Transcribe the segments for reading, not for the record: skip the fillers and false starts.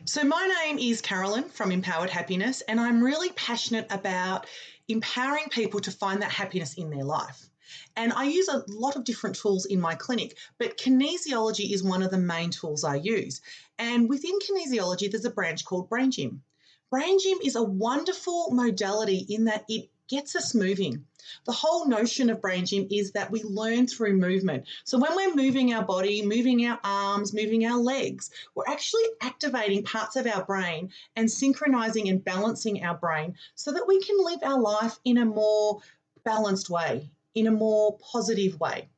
So, my name is Carolyn from Empowered Happiness, and I'm really passionate about empowering people to find that happiness in their life. And I use a lot of different tools in my clinic, but kinesiology is one of the main tools I use. And within kinesiology, there's a branch called Brain Gym. Brain Gym is a wonderful modality in that it gets us moving. The whole notion of Brain Gym is that we learn through movement. So when we're moving our body, moving our arms, moving our legs, we're actually activating parts of our brain and synchronizing and balancing our brain so that we can live our life in a more balanced way, in a more positive way.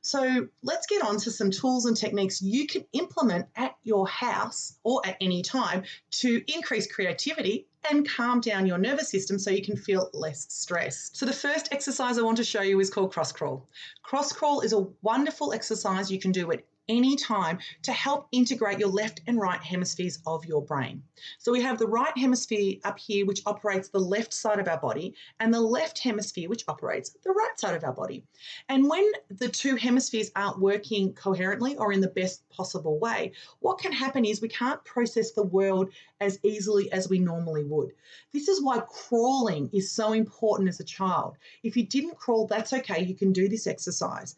So let's get on to some tools and techniques you can implement at your house or at any time to increase creativity and calm down your nervous system so you can feel less stressed. So the first exercise I want to show you is called cross crawl. Cross crawl is a wonderful exercise you can do at any time to help integrate your left and right hemispheres of your brain. So we have the right hemisphere up here, which operates the left side of our body, and the left hemisphere, which operates the right side of our body. And when the two hemispheres aren't working coherently or in the best possible way, what can happen is we can't process the world as easily as we normally would. This is why crawling is so important as a child. If you didn't crawl, that's okay. You can do this exercise.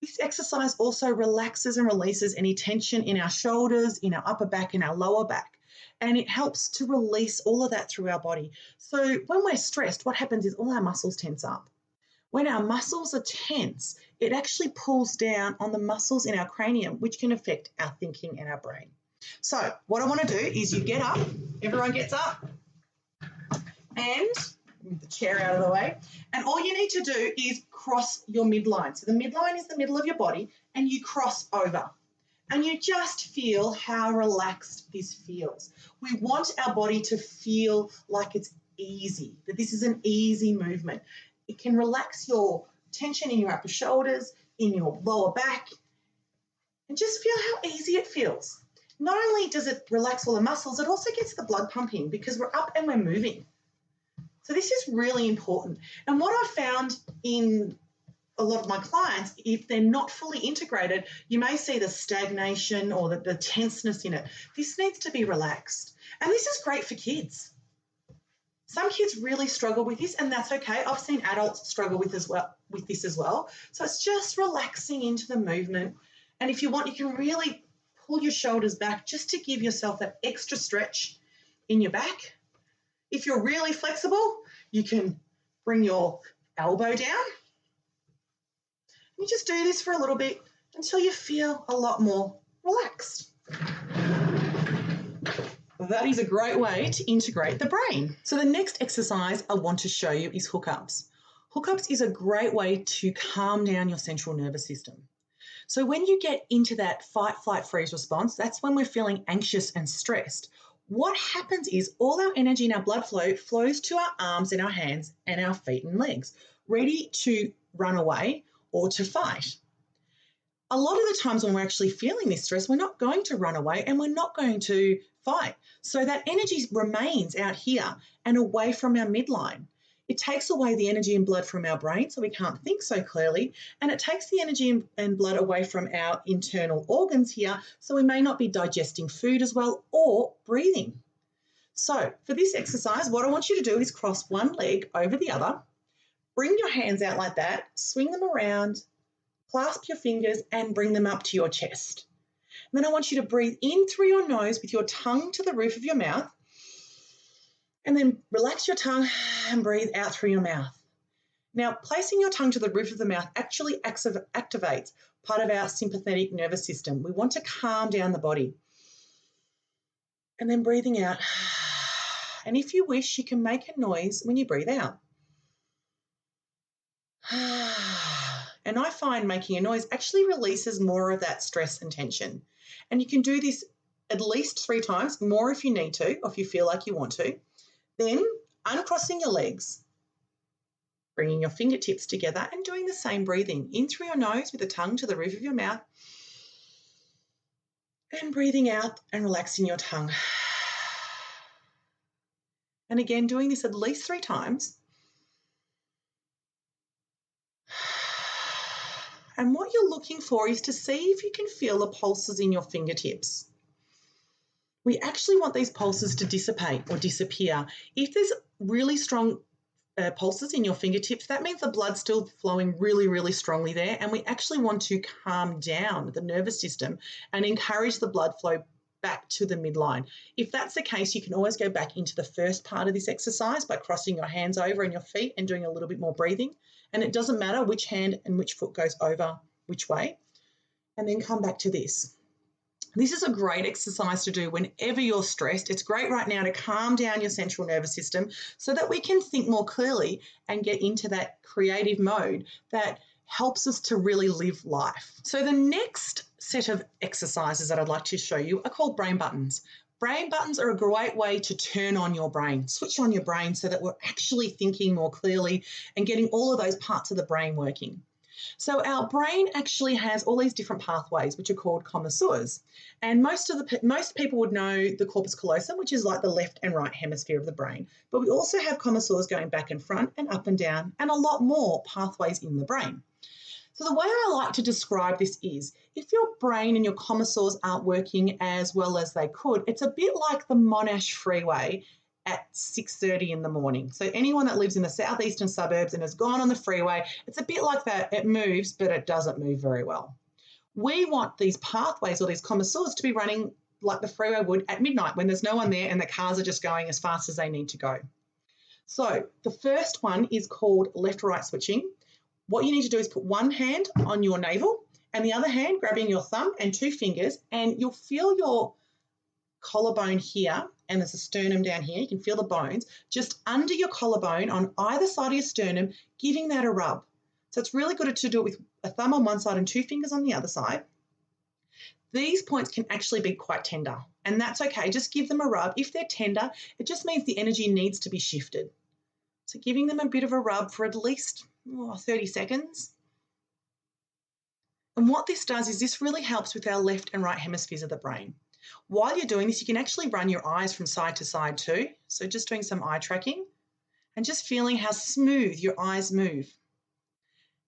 This exercise also relaxes and releases any tension in our shoulders, in our upper back, and our lower back. And it helps to release all of that through our body. So when we're stressed, what happens is all our muscles tense up. When our muscles are tense, it actually pulls down on the muscles in our cranium, which can affect our thinking and our brain. So what I want to do is you get up, everyone gets up, and move the chair out of the way. And all you need to do is cross your midline. So the midline is the middle of your body, and you cross over. And you just feel how relaxed this feels. We want our body to feel like it's easy, that this is an easy movement. It can relax your tension in your upper shoulders, in your lower back, and just feel how easy it feels. Not only does it relax all the muscles, it also gets the blood pumping because we're up and we're moving. So this is really important. And what I found in a lot of my clients, if they're not fully integrated, you may see the stagnation or the tenseness in it. This needs to be relaxed. And this is great for kids. Some kids really struggle with this, and that's okay. I've seen adults struggle with this as well. So it's just relaxing into the movement. And if you want, you can really pull your shoulders back just to give yourself that extra stretch in your back. If you're really flexible, you can bring your elbow down. You just do this for a little bit until you feel a lot more relaxed. That is a great way to integrate the brain. So the next exercise I want to show you is hookups. Hookups is a great way to calm down your central nervous system. So when you get into that fight, flight, freeze response, that's when we're feeling anxious and stressed. What happens is all our energy and our blood flow flows to our arms and our hands and our feet and legs, ready to run away or to fight. A lot of the times when we're actually feeling this stress, we're not going to run away and we're not going to fight. So that energy remains out here and away from our midline. It takes away the energy and blood from our brain so we can't think so clearly, and it takes the energy and blood away from our internal organs here so we may not be digesting food as well or breathing. So for this exercise, what I want you to do is cross one leg over the other, bring your hands out like that, swing them around, clasp your fingers and bring them up to your chest. And then I want you to breathe in through your nose with your tongue to the roof of your mouth, and then relax your tongue and breathe out through your mouth. Now, placing your tongue to the roof of the mouth actually activates part of our sympathetic nervous system. We want to calm down the body. And then breathing out. And if you wish, you can make a noise when you breathe out. And I find making a noise actually releases more of that stress and tension. And you can do this at least 3 times, more if you need to, or if you feel like you want to. Then uncrossing your legs, bringing your fingertips together and doing the same breathing in through your nose with the tongue to the roof of your mouth, and breathing out and relaxing your tongue. And again, doing this at least 3 times. And what you're looking for is to see if you can feel the pulses in your fingertips. we actually want these pulses to dissipate or disappear. If there's really strong pulses in your fingertips, that means the blood's still flowing really, really strongly there, and we actually want to calm down the nervous system and encourage the blood flow back to the midline. If that's the case, you can always go back into the first part of this exercise by crossing your hands over and your feet and doing a little bit more breathing. And it doesn't matter which hand and which foot goes over which way. And then come back to this. This is a great exercise to do whenever you're stressed. It's great right now to calm down your central nervous system so that we can think more clearly and get into that creative mode that helps us to really live life. So the next set of exercises that I'd like to show you are called brain buttons. Brain buttons are a great way to turn on your brain, switch on your brain so that we're actually thinking more clearly and getting all of those parts of the brain working. So our brain actually has all these different pathways, which are called commissures. And most people would know the corpus callosum, which is like the left and right hemisphere of the brain. But we also have commissures going back and front and up and down, and a lot more pathways in the brain. So the way I like to describe this is, if your brain and your commissures aren't working as well as they could, it's a bit like the Monash Freeway at 6:30 in the morning. So anyone that lives in the southeastern suburbs and has gone on the freeway, it's a bit like that. It moves, but it doesn't move very well. We want these pathways or these commissures to be running like the freeway would at midnight when there's no one there and the cars are just going as fast as they need to go. So the first one is called left-right switching. What you need to do is put one hand on your navel and the other hand grabbing your thumb and two fingers, and you'll feel your collarbone here, and there's a sternum down here. You can feel the bones just under your collarbone on either side of your sternum, giving that a rub. So it's really good to do it with a thumb on one side and two fingers on the other side. These points can actually be quite tender, and that's okay. Just give them a rub. If they're tender, it just means the energy needs to be shifted. So giving them a bit of a rub for at least 30 seconds. And what this does is this really helps with our left and right hemispheres of the brain. While you're doing this, you can actually run your eyes from side to side too. So just doing some eye tracking and just feeling how smooth your eyes move.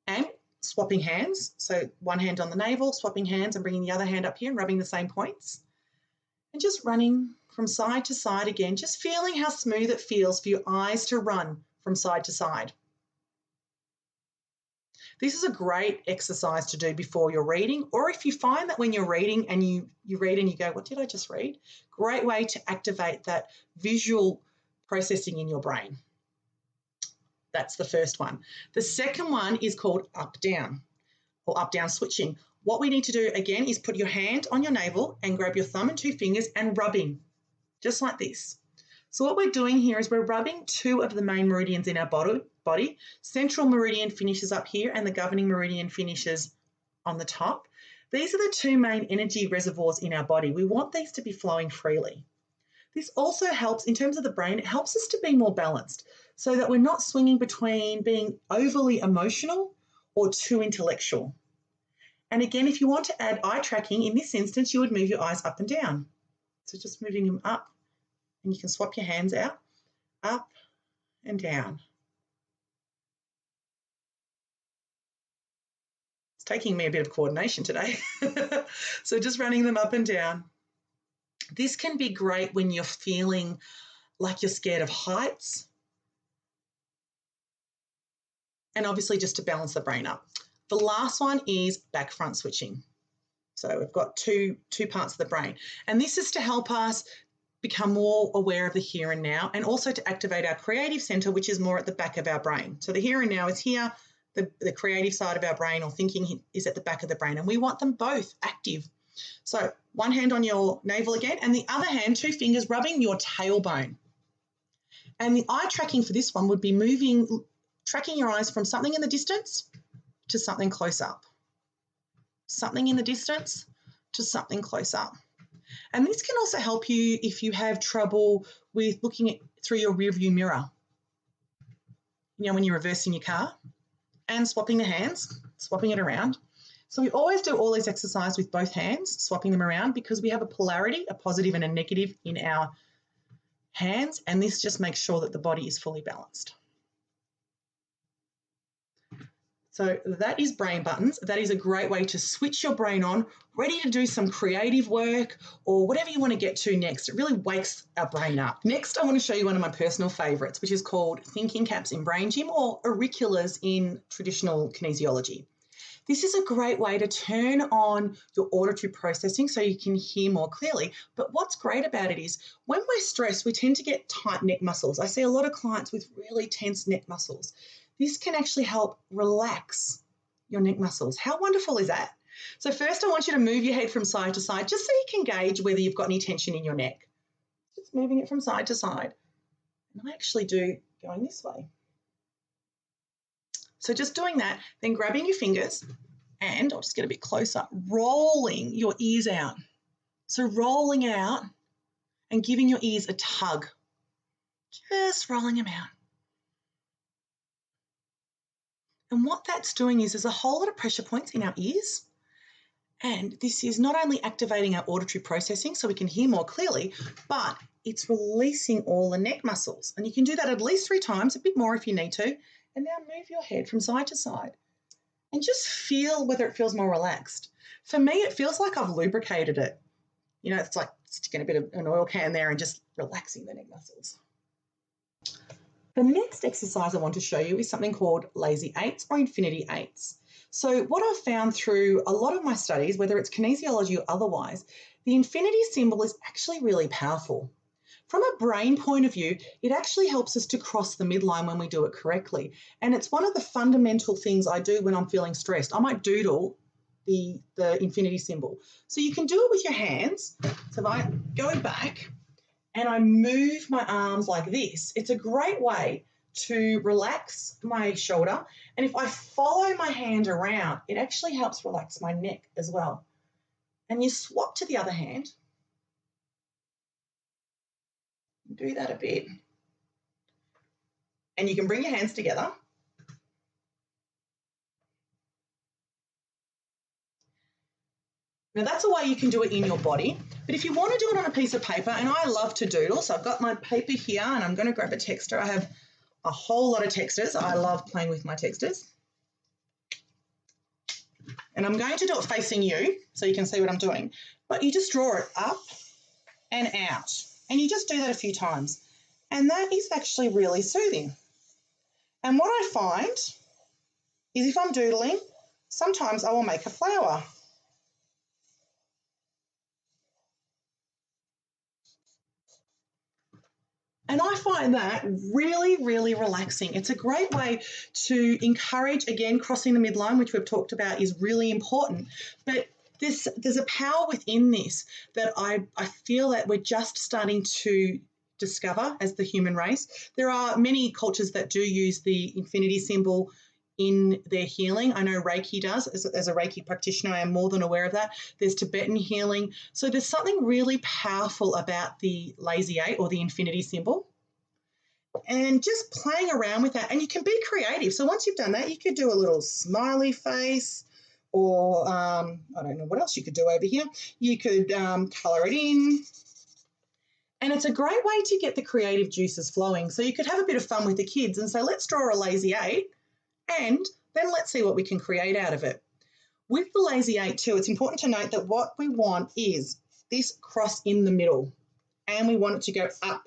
And swapping hands. So one hand on the navel, swapping hands and bringing the other hand up here and rubbing the same points. And just running from side to side again, just feeling how smooth it feels for your eyes to run from side to side. This is a great exercise to do before you're reading, or if you find that when you're reading and you read and you go, what did I just read? Great way to activate that visual processing in your brain. That's the first one. The second one is called up-down or up-down switching. What we need to do again is put your hand on your navel and grab your thumb and two fingers and rubbing, just like this. So what we're doing here is we're rubbing two of the main meridians in our body. Central meridian finishes up here and the governing meridian finishes on the top. These are the two main energy reservoirs in our body. We want these to be flowing freely. This also helps, in terms of the brain, it helps us to be more balanced so that we're not swinging between being overly emotional or too intellectual. And again, if you want to add eye tracking, in this instance, you would move your eyes up and down. So just moving them up. And you can swap your hands out, up and down. It's taking me a bit of coordination today. So just running them up and down. This can be great when you're feeling like you're scared of heights. And obviously just to balance the brain up. The last one is back front switching. So we've got two parts of the brain. And this is to help us become more aware of the here and now, and also to activate our creative center, which is more at the back of our brain. So the here and now is here, the creative side of our brain or thinking is at the back of the brain, and we want them both active. So one hand on your navel again, and the other hand, two fingers rubbing your tailbone. And the eye tracking for this one would be tracking your eyes from something in the distance to something close up. Something in the distance to something close up. And this can also help you if you have trouble with looking through your rearview mirror. You know, when you're reversing your car and swapping the hands, swapping it around. So we always do all these exercises with both hands, swapping them around, because we have a polarity, a positive and a negative in our hands, and this just makes sure that the body is fully balanced. So that is brain buttons. That is a great way to switch your brain on, ready to do some creative work or whatever you want to get to next. It really wakes our brain up. Next, I want to show you one of my personal favorites, which is called thinking caps in Brain Gym or auriculars in traditional kinesiology. This is a great way to turn on your auditory processing so you can hear more clearly. But what's great about it is when we're stressed, we tend to get tight neck muscles. I see a lot of clients with really tense neck muscles. This can actually help relax your neck muscles. How wonderful is that? So first I want you to move your head from side to side just so you can gauge whether you've got any tension in your neck. Just moving it from side to side. And I actually do going this way. So just doing that, then grabbing your fingers and I'll just get a bit closer, rolling your ears out. So rolling out and giving your ears a tug. Just rolling them out. And what that's doing is there's a whole lot of pressure points in our ears. And this is not only activating our auditory processing so we can hear more clearly, but it's releasing all the neck muscles. And you can do that at least 3 times, a bit more if you need to. And now move your head from side to side and just feel whether it feels more relaxed. For me, it feels like I've lubricated it. You know, it's like sticking a bit of an oil can there and just relaxing the neck muscles. The next exercise I want to show you is something called lazy 8s or infinity 8s. So what I've found through a lot of my studies, whether it's kinesiology or otherwise, the infinity symbol is actually really powerful. From a brain point of view, it actually helps us to cross the midline when we do it correctly. And it's one of the fundamental things I do when I'm feeling stressed. I might doodle the infinity symbol. So you can do it with your hands. So if I go back and I move my arms like this, it's a great way to relax my shoulder. And if I follow my hand around, it actually helps relax my neck as well. And you swap to the other hand. Do that a bit. And you can bring your hands together. Now that's a way you can do it in your body, but if you want to do it on a piece of paper, and I love to doodle, so I've got my paper here and I'm going to grab a texter. I have a whole lot of texters. I love playing with my texters. And I'm going to do it facing you so you can see what I'm doing, but you just draw it up and out, and you just do that a few times. And that is actually really soothing. And what I find is if I'm doodling, sometimes I will make a flower. And I find that really, really relaxing. It's a great way to encourage, again, crossing the midline, which we've talked about is really important. But there's a power within this that I feel that we're just starting to discover as the human race. There are many cultures that do use the infinity symbol in their healing. I know Reiki does. As a Reiki practitioner, I am more than aware of that. There's Tibetan healing. So there's something really powerful about the lazy 8 or the infinity symbol. And just playing around with that. And you can be creative. So once you've done that, you could do a little smiley face or I don't know what else you could do over here. You could colour it in. And it's a great way to get the creative juices flowing. So you could have a bit of fun with the kids and say, let's draw a lazy 8. And then let's see what we can create out of it. With the lazy 8 too, it's important to note that what we want is this cross in the middle, and we want it to go up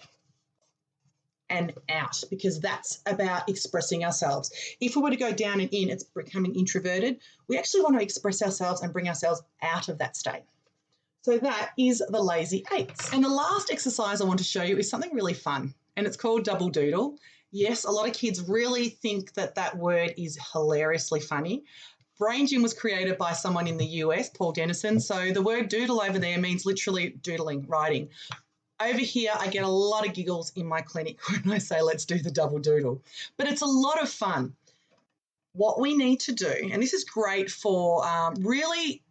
and out because that's about expressing ourselves. If we were to go down and in, it's becoming introverted. We actually want to express ourselves and bring ourselves out of that state. So that is the lazy 8s. And the last exercise I want to show you is something really fun, and it's called double doodle. Yes, a lot of kids really think that that word is hilariously funny. Brain Gym was created by someone in the US, Paul Dennison. So the word doodle over there means literally doodling, writing. Over here, I get a lot of giggles in my clinic when I say, let's do the double doodle. But it's a lot of fun. What we need to do, and this is great for really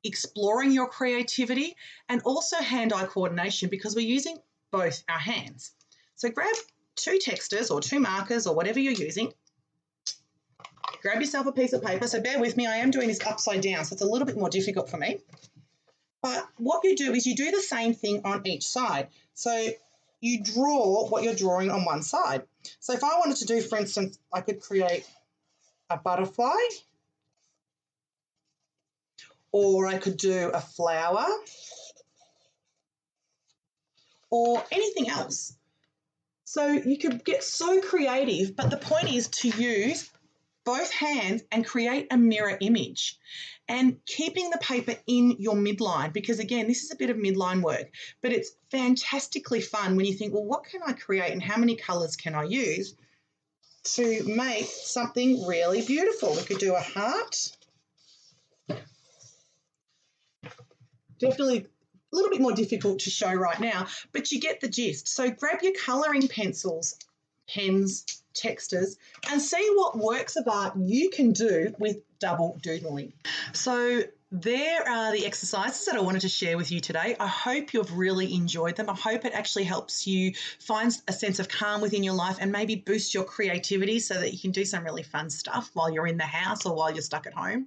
exploring your creativity and also hand-eye coordination because we're using both our hands. So grab 2 texters or 2 markers or whatever you're using. Grab yourself a piece of paper. So bear with me, I am doing this upside down, so it's a little bit more difficult for me. But what you do is you do the same thing on each side. So you draw what you're drawing on one side. So if I wanted to do, for instance, I could create a butterfly or I could do a flower, or anything else. So you could get so creative, but the point is to use both hands and create a mirror image and keeping the paper in your midline, because again, this is a bit of midline work, but it's fantastically fun when you think, well, what can I create and how many colours can I use to make something really beautiful? We could do a heart. Definitely a little bit more difficult to show right now, but you get the gist. So grab your colouring pencils, pens, texters, and see what works of art you can do with double doodling. So there are the exercises that I wanted to share with you today. I hope you've really enjoyed them. I hope it actually helps you find a sense of calm within your life and maybe boost your creativity so that you can do some really fun stuff while you're in the house or while you're stuck at home.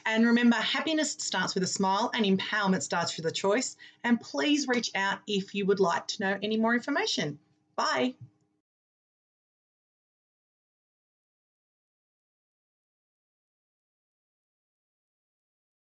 And remember, happiness starts with a smile and empowerment starts with a choice. And please reach out if you would like to know any more information. Bye.